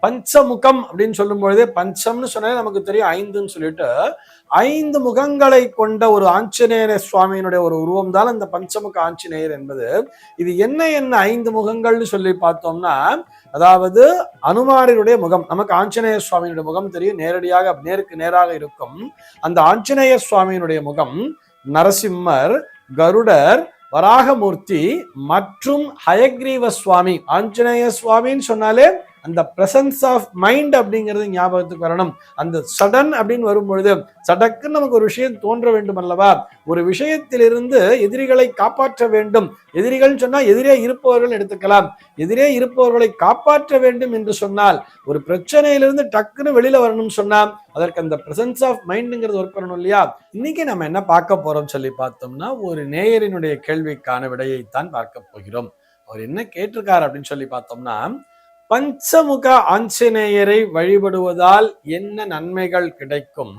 பஞ்சமுகம் அப்படின்னு சொல்லும் பொழுதே பஞ்சம்னு சொன்னாலே நமக்கு தெரியும் ஐந்துன்னு சொல்லிட்டு 5 முகங்களை கொண்ட ஒரு ஆஞ்சநேயர சுவாமியினுடைய ஒரு உருவம் தான் அந்த பஞ்சமுக ஆஞ்சநேயர் என்பது. இது என்ன 5 முகங்கள்னு சொல்லி பார்த்தோம்னா, அதாவது அனுமாரினுடைய முகம், நமக்கு ஆஞ்சநேய சுவாமியினுடைய முகம் தெரியும், நேரடியாக நேருக்கு நேராக இருக்கும். அந்த ஆஞ்சநேய சுவாமியினுடைய முகம், நரசிம்மர், கருடர், வராகமூர்த்தி மற்றும் ஹயக்ரீவ சுவாமி. ஆஞ்சநேய சுவாமின்னு சொன்னாலே அந்த பிரசன்ஸ் ஆஃப் மைண்ட் அப்படிங்கிறது ஞாபகத்துக்கு வரணும். அந்த சடன் அப்படின்னு வரும்பொழுது சடக்குன்னு நமக்கு ஒரு விஷயம் தோன்ற வேண்டும் அல்லவா? ஒரு விஷயத்திலிருந்து எதிரிகளை காப்பாற்ற வேண்டும். எதிரிகள் சொன்னா எதிரே இருப்பவர்கள் எடுத்துக்கலாம். எதிரே இருப்பவர்களை காப்பாற்ற வேண்டும் என்று சொன்னால், ஒரு பிரச்சனையிலிருந்து டக்குன்னு வெளியில வரணும்னு சொன்னா அதற்கு அந்த பிரசன்ஸ் ஆஃப் மைண்டுங்கிறது ஒர்க் பண்ணணும் இல்லையா? இன்னைக்கு நம்ம என்ன பார்க்க போறோம் சொல்லி பார்த்தோம்னா, ஒரு நேயரினுடைய கேள்விக்கான விடையைத்தான் பார்க்க போகிறோம். அவர் என்ன கேட்டிருக்காரு அப்படின்னு சொல்லி பார்த்தோம்னா, பஞ்சமுக ஆஞ்சநேயரை வழிபடுவதால் என்ன நன்மைகள் கிடைக்கும்?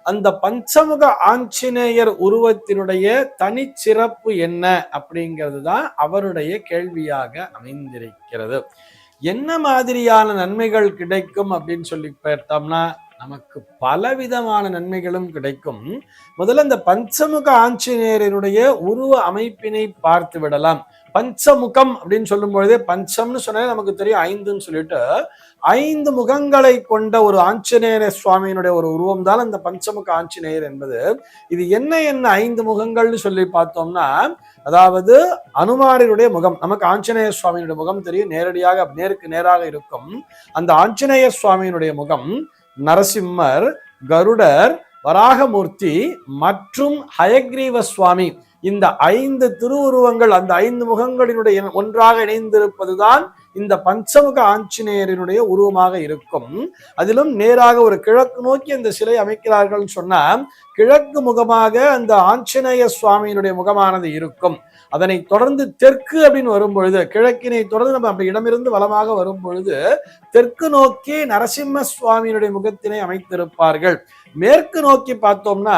அந்த பஞ்சமுக ஆஞ்சநேயர் உருவத்தினுடைய தனிச்சிறப்பு என்ன அப்படிங்கிறது தான் அவருடைய கேள்வியாக அமைந்திருக்கிறது. என்ன மாதிரியான நன்மைகள் கிடைக்கும் அப்படின்னு சொல்லி பார்த்தோம்னா, நமக்கு பலவிதமான நன்மைகளும் கிடைக்கும். முதல்ல இந்த பஞ்சமுக ஆஞ்சநேயருடைய உருவ அமைப்பினை பார்த்து விடலாம். பஞ்சமுகம் அப்படின்னு சொல்லும் பொழுதே பஞ்சம்னு சொன்னாலே நமக்கு தெரியும் ஐந்துன்னு சொல்லிட்டு 5 முகங்களை கொண்ட ஒரு ஆஞ்சநேயர சுவாமியினுடைய ஒரு உருவம் தான் அந்த பஞ்சமுக ஆஞ்சநேயர் என்பது. இது என்ன 5 முகங்கள்னு சொல்லி பார்த்தோம்னா, அதாவது அனுமாரினுடைய முகம், நமக்கு ஆஞ்சநேய சுவாமியினுடைய முகம் தெரியும், நேரடியாக நேருக்கு நேராக இருக்கும். அந்த ஆஞ்சநேய சுவாமியினுடைய முகம், நரசிம்மர், கருடர், வராகமூர்த்தி மற்றும் ஹயக்ரீவ சுவாமி. இந்த 5 திருவுருவங்கள், அந்த 5 முகங்களினுடைய ஒன்றாக இணைந்திருப்பதுதான் இந்த பஞ்சமுக ஆஞ்சநேயரினுடைய உருவமாக இருக்கும். அதிலும் நேராக ஒரு கிழக்கு நோக்கி அந்த சிலை அமைக்கிறார்கள் சொன்னா, கிழக்கு முகமாக அந்த ஆஞ்சநேய சுவாமியினுடைய முகமானது இருக்கும். அதனை தொடர்ந்து தெற்கு அப்படின்னு வரும்பொழுது, கிழக்கினை தொடர்ந்து நம்ம அப்படி இடமிருந்து வலமாக வரும் பொழுது தெற்கு நோக்கி நரசிம்ம சுவாமியினுடைய முகத்தினை அமைத்திருப்பார்கள். மேற்கு நோக்கி பார்த்தோம்னா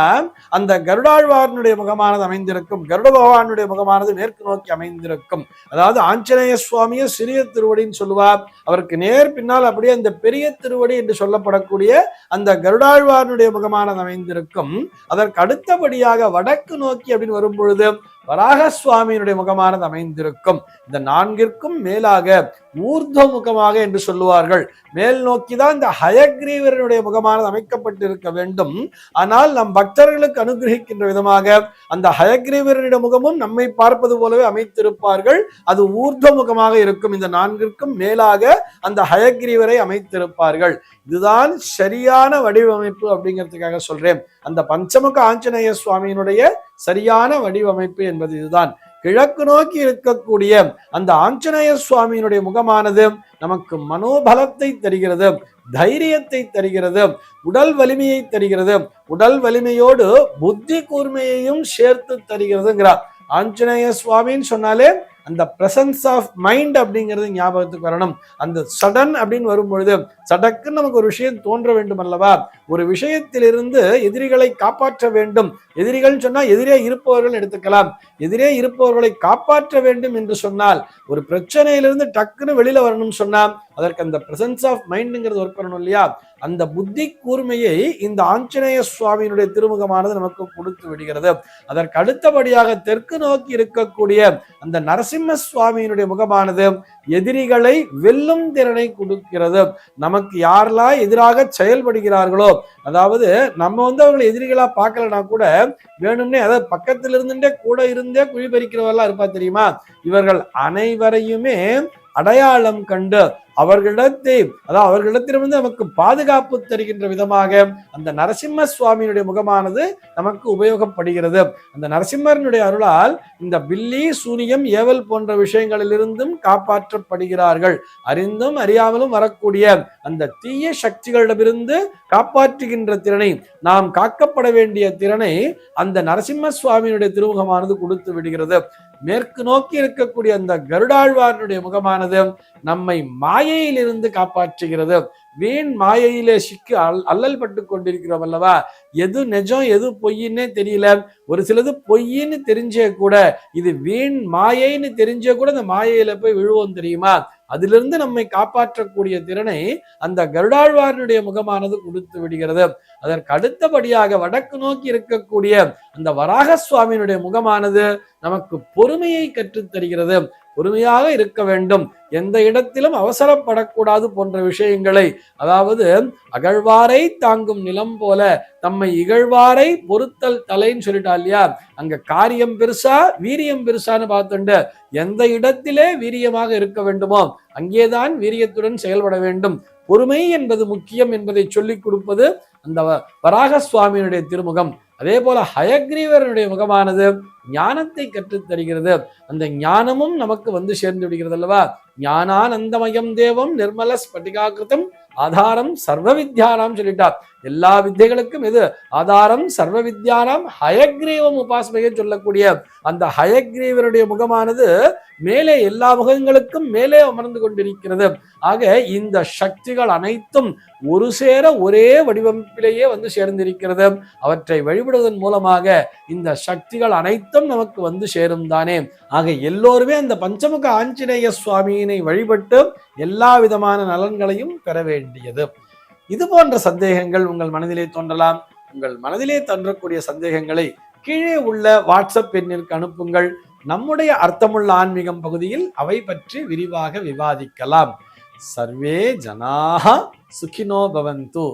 அந்த கருடாழ்வாரனுடைய முகமானது அமைந்திருக்கும். கருட பகவானுடைய முகமானது மேற்கு நோக்கி அமைந்திருக்கும். அதாவது ஆஞ்சநேய சுவாமியை சிறிய திருவடின்னு சொல்லுவார். அவருக்கு நேர் பின்னால் அப்படியே அந்த பெரிய திருவடி என்று சொல்லப்படக்கூடிய அந்த கருடாழ்வாரனுடைய முகமானது அமைந்திருக்கும். அதற்கு அடுத்தபடியாக வடக்கு நோக்கி அப்படின்னு வரும் பொழுது வராக சுவாமியினுடைய முகமானது அமைந்திருக்கும். இந்த 4ற்கும் மேலாக ஊர்துவ முகமாக என்று சொல்லுவார்கள். மேல் நோக்கிதான் இந்த ஹயக்ரீவரனுடைய முகமானது அமைக்கப்பட்டிருக்க வேண்டும். ஆனால் நம் பக்தர்களுக்கு அனுகிரகிக்கின்ற விதமாக அந்த ஹயக்ரீவரனுடைய முகமும் நம்மை பார்ப்பது போலவே அமைத்திருப்பார்கள். அது ஊர்துவ முகமாக இருக்கும். இந்த 4ற்கும் மேலாக அந்த ஹயக்ரீவரை அமைத்திருப்பார்கள். இதுதான் சரியான வடிவமைப்பு அப்படிங்கிறதுக்காக சொல்றேன். அந்த பஞ்சமுக ஆஞ்சநேய சுவாமியினுடைய சரியான வடிவமைப்பு என்பது இதுதான். கிழக்கு நோக்கி இருக்கக்கூடிய அந்த ஆஞ்சநேய சுவாமியினுடைய முகமானது நமக்கு மனோபலத்தை தருகிறது, தைரியத்தை தருகிறது, உடல் வலிமையை தருகிறது. உடல் வலிமையோடு புத்தி கூர்மையையும் சேர்த்து தருகிறதுங்கிறார். ஆஞ்சநேய சுவாமின்னு சொன்னாலே அந்த பிரசன்ஸ் ஆஃப் மைண்ட் அப்படிங்கிறது ஞாபகத்துக்கு வரணும். அந்த சடன் அப்படின்னு வரும்பொழுது சடக்குன்னு நமக்கு ஒரு விஷயம் தோன்ற வேண்டும் அல்லவா? ஒரு விஷயத்திலிருந்து எதிரிகளை காப்பாற்ற வேண்டும். எதிரிகள் சொன்னா எதிரே இருப்பவர்கள் எடுத்துக்கலாம். எதிரே இருப்பவர்களை காப்பாற்ற வேண்டும் என்று சொன்னால், ஒரு பிரச்சனையிலிருந்து டக்குன்னு வெளியில வரணும்னு சொன்னா அதற்கு அந்த பிரசன்ஸ் ஆஃப் மைண்டுங்கிறது ஒர்க் பண்ணணும் இல்லையா? அந்த புத்தி கூர்மையை இந்த ஆஞ்சநேய சுவாமியினுடைய திருமுகமானது நமக்கு கொடுத்து விடுகிறது. அதற்கு அடுத்தபடியாக தெற்கு நோக்கி இருக்கக்கூடிய அந்த நரசிம்ம சுவாமியினுடைய முகமானது எதிரிகளை வெல்லும் திறனை கொடுக்கிறது. நமக்கு யாரெல்லாம் எதிராக செயல்படுகிறார்களோ, அதாவது நம்ம அவர்களை எதிரிகளா பார்க்கலனா கூட வேணும்னே, அதாவது பக்கத்துல இருந்துட்டே கூட இருந்தே குழி பறிக்கிறவர்களா இருப்பா தெரியுமா? இவர்கள் அனைவரையுமே அடையாளம் கண்டு அவர்களிடத்திலிருந்து நமக்கு பாதுகாப்பு தருகின்ற விதமாக அந்த நரசிம்ம சுவாமியினுடைய முகமானது நமக்கு உபயோகப்படுகிறது. அந்த நரசிம்மரனுடைய அருளால் இந்த பில்லி, சூனியம், ஏவல் போன்ற விஷயங்களிலிருந்தும் காப்பாற்றப்படுகிறார்கள். அறிந்தும் அறியாமலும் வரக்கூடிய அந்த தீய சக்திகளிடமிருந்து காப்பாற்றுகின்ற திறனை, நாம் காக்கப்பட வேண்டிய திறனை அந்த நரசிம்ம சுவாமியினுடைய திருமுகமானது கொடுத்து விடுகிறது. மேற்கு நோக்கி இருக்கக்கூடிய அந்த கருடாழ்வாரனுடைய முகமானது நம்மை மாயையிலிருந்து காப்பாற்றுகிறது. வீண் மாயையிலே சிக்கி அல்லல் பட்டு கொண்டிருக்கிறோம் அல்லவா? எது நிஜம் எது பொய்ன்னே தெரியல. ஒரு சிலது பொய்ன்னு தெரிஞ்சே கூட இது வீண் மாயைன்னு தெரிஞ்சே கூட அந்த மாயையில போய் விழுவோம் தெரியுமா? அதிலிருந்து நம்மை காப்பாற்றக்கூடிய திறனை அந்த கருடாழ்வாரனுடைய முகமானது கொடுத்து விடுகிறது. அதற்கு அடுத்தபடியாக வடக்கு நோக்கி இருக்கக்கூடிய அந்த வராக சுவாமியினுடைய முகமானது நமக்கு பொறுமையை கற்றுத் தருகிறது. பொறுமையாக இருக்க வேண்டும், எந்த இடத்திலும் அவசரப்படக்கூடாது போன்ற விஷயங்களை, அதாவது அகழ்வாரை தாங்கும் நிலம் போல தம்மை இகழ்வாரை பொறுத்தல் தலைன்னு சொல்லிட்டா இல்லையா, அங்க காரியம் பெருசா வீரியம் பெருசான்னு பார்த்துண்டு எந்த இடத்திலே வீரியமாக இருக்க வேண்டுமோ அங்கேதான் வீரியத்துடன் செயல்பட வேண்டும். பொறுமை என்பது முக்கியம் என்பதை சொல்லிக் கொடுப்பது அந்த வராக சுவாமியினுடைய திருமுகம். அதே போல ஹயக்ரீவருடைய முகமானது ஞானத்தை கற்றுத் தருகிறது. அந்த ஞானமும் நமக்கு வந்து சேர்ந்து விடுகிறது அல்லவா. ஞானானந்தமயம் தேவம் நிர்மல ஸ்பட்டிகாகிருதம் ஆதாரம் சர்வ வித்யானாம் சொல்லிட்டார். எல்லா வித்தைகளுக்கும் எது ஆதாரம்? சர்வ வித்யானாம் ஹயக்ரீவம் உபாசனையை சொல்லக்கூடிய அந்த ஹயக்ரீவருடைய முகமானது மேலே எல்லா முகங்களுக்கும் மேலே அமர்ந்து கொண்டிருக்கிறது. ஆக இந்த சக்திகள் அனைத்தும் ஒரு சேர ஒரே வடிவமைப்பிலேயே வந்து சேர்ந்திருக்கிறது. அவற்றை வழிபடுவதன் மூலமாக இந்த சக்திகள் அனைத்தும் நமக்கு வந்து சேரும் தானே. ஆக எல்லோருமே அந்த பஞ்சமுக ஆஞ்சநேய சுவாமியினை வழிபட்டு எல்லா விதமான நலன்களையும் பெற வேண்டியது. இது போன்ற சந்தேகங்கள் உங்கள் மனதிலே தோன்றலாம். உங்கள் மனதிலே தோன்றக்கூடிய சந்தேகங்களை கீழே உள்ள வாட்ஸ்அப் எண்ணிற்கு அனுப்புங்கள். நம்முடைய அர்த்தமுள்ள ஆன்மீகம் பகுதியில் அவை பற்றி விரிவாக விவாதிக்கலாம். சர்வே ஜனாஹ சுகினோ பவந்து.